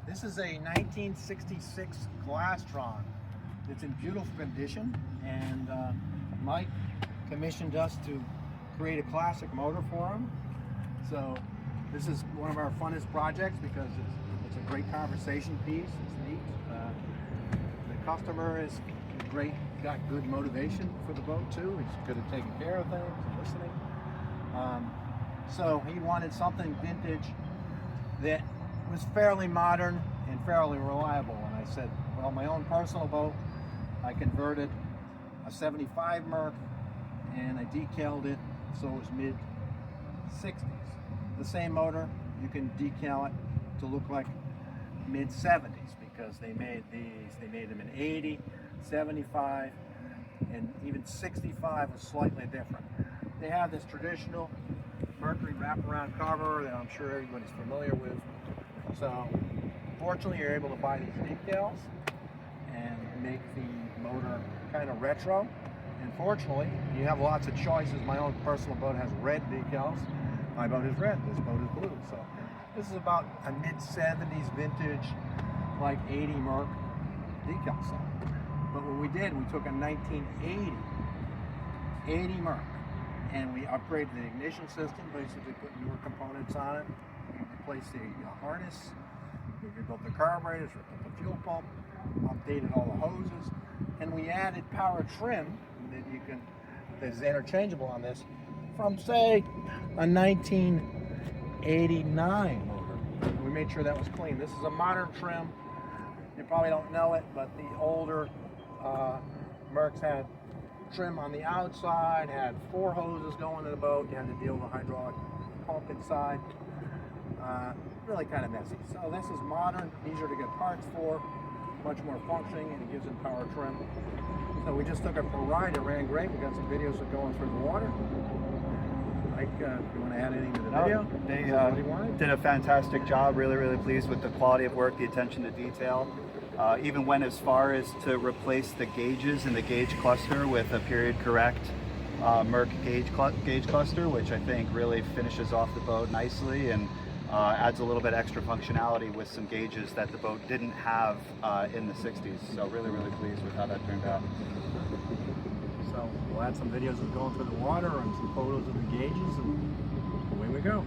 This is a 1966 Glastron. It's in beautiful condition, and Mike commissioned us to create a classic motor for him. So this is one of our funnest projects because it's a great conversation piece. It's neat. The customer is great, got good motivation for the boat too. He's good at taking care of things and listening. So he wanted something vintage that was fairly modern and fairly reliable. And I said, well, my own personal boat, I converted a 75 Merc and I decaled it so it was mid-60s. The same motor, you can decal it to look like mid-70s because they made these. They made them in 80, 75, and even 65 was slightly different. They have this traditional Mercury wraparound cover that I'm sure everybody's familiar with. So fortunately you're able to buy these decals and make the motor kind of retro. And fortunately you have lots of choices. My own personal boat has red decals. My boat is red, this boat is blue. So this is about a mid-70s vintage, like 80 Merc decal set. But what we did, we took a 1980 Merc and we upgraded the ignition system, basically put newer components on it. We replaced the harness, we rebuilt the carburetors, rebuilt the fuel pump, updated all the hoses, and we added power trim that that's interchangeable on this from, say, a 1989 motor. We made sure that was clean. This is a modern trim. You probably don't know it, but the older Mercs had trim on the outside, had 4 hoses going to the boat. You had to deal with a hydraulic pump inside. Really kind of messy. So this is modern, easier to get parts for, much more functioning, and it gives them power trim. So we just took it for a ride. It ran great. We got some videos of going through the water. Mike, if you want to add anything to the video? They did a fantastic job. Really pleased with the quality of work, the attention to detail. Even went as far as to replace the gauges in the gauge cluster with a period correct Merc gauge cluster, which I think really finishes off the boat nicely and adds a little bit extra functionality with some gauges that the boat didn't have in the 60s. So really pleased with how that turned out. So we'll add some videos of going through the water and some photos of the gauges, and away we go.